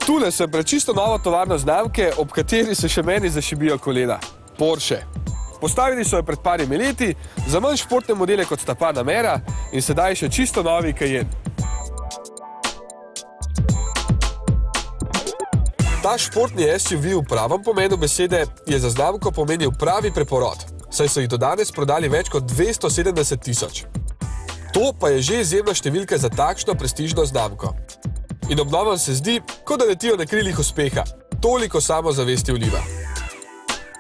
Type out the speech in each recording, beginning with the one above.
Tule sem pred čisto novo tovarno znamke, ob kateri se še meni zašibijo kolena. Porsche. Postavili so jo pred parimi leti, za manj športne modele kot sta Panamera in sedaj še čisto novi Cayenne. Ta športni SUV v pravem pomenu besede je za znamko pomenil pravi preporod, saj so jih do danes prodali več kot 270 tisoč. To pa je že izjemna številka za takšno prestižno znamko. In obnovam se zdi, kot da letijo na krilih uspeha. Toliko samozavesti vliva.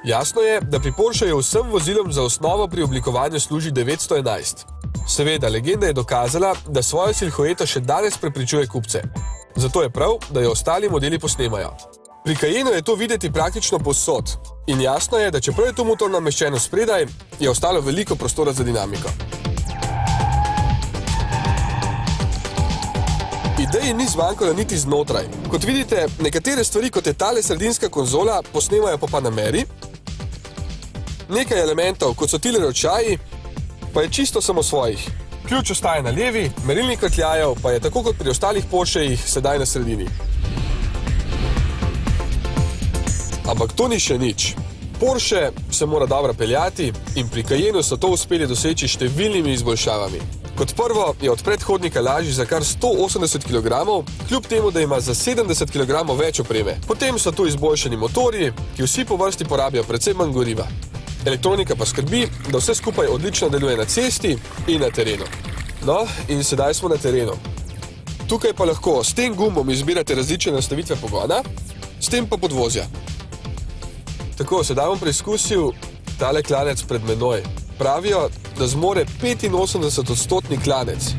Jasno je, da pri Porscheju vsem vozilom za osnovo pri oblikovanju služi 911. Seveda, legenda je dokazala, da svojo silhueto še danes prepričuje kupce. Zato je prav, da jo ostali modeli posnemajo. Pri Cayenneu je to videti praktično povsod. In jasno je, da čeprav je to motor nameščen spredaj, je ostalo veliko prostora za dinamiko. Ideji ni zmanjkalo niti znotraj. Kot vidite, nekatere stvari, kot je tale sredinska konzola, posnemajo po Panameri. Nekaj elementov, kot so tile ročaji, pa je čisto samo svojih. Ključ ostaje na levi, merilnik vrtljajev pa je tako kot pri ostalih Porschejih sedaj na sredini. Ampak to ni še nič. Porsche se mora dobro peljati in pri Cayenneu so to uspeli doseči številnimi izboljšavami. Kot prvo je od predhodnika lažji za kar 180 kg, kljub temu, da ima za 70 kg več opreme. Potem so tu izboljšani motorji, ki vsi po vrsti porabijo precej manj goriva. Elektronika pa skrbi, da vse skupaj odlično deluje na cesti in na terenu. No, in sedaj smo na terenu. Tukaj pa lahko s tem gumbom izbirate različne nastavitve pogona, s tem pa podvozja. Tako, sedaj bom preizkusil tale klanec pred menoj. Pravijo, da zmore 85% klanec.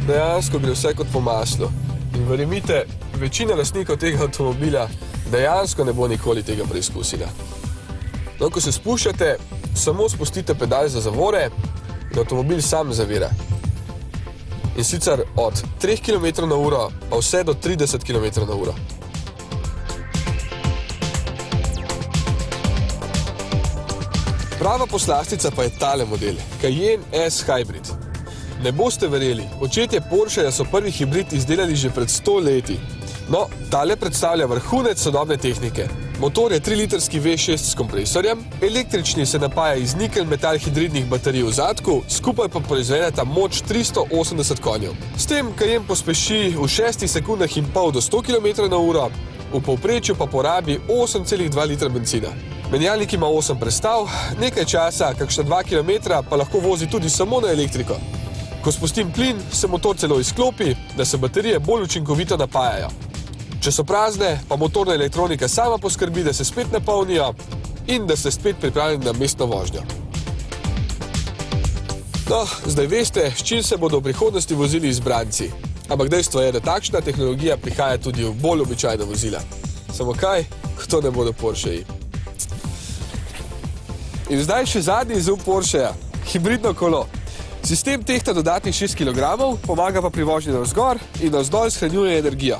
Dejansko gre vse kot po maslu. In verjemite, večina lastnikov tega avtomobila dejansko ne bo nikoli tega preizkusila. No, ko se spuščate, samo spustite pedal za zavore in avtomobil sam zavira. In sicer od 3 km/h pa vse do 30 km/h. Prava poslastica pa je tale model, Cayenne S Hybrid. Ne boste verjeli, očetje Porscheja so prvi hibrid izdelali že pred 100 leti. No, tale predstavlja vrhunec sodobne tehnike. Motor je 3-litrski V6 s kompresorjem, električni se napaja iz nikelj-metal hidridnih baterij v zadku, skupaj pa proizvedeta moč 380 konjev. S tem Cayenne pospeši v 6 sekundah in pol do 100 km/h, v povprečju pa porabi 8,2 litra bencina. Menjalnik ima 8 prestav, nekaj časa, kakšna 2 km, pa lahko vozi tudi samo na elektriko. Ko spustim plin, se motor celo izklopi, da se baterije bolj učinkovito napajajo. Če so prazne, pa motorna elektronika sama poskrbi, da se spet napolnijo in da ste spet pripravljeni na mestno vožnjo. No, zdaj veste, s čim se bodo v prihodnosti vozili izbranci. Ampak dejstvo je, da takšna tehnologija prihaja tudi v bolj običajna vozila. Samo kaj, ko to ne bodo Porscheji. In zdaj še zadnji izum Porscheja, hibridno kolo. Sistem tehta dodatnih 6 kg, pomaga pa pri vožnji navzgor in navzdol shranjuje energijo.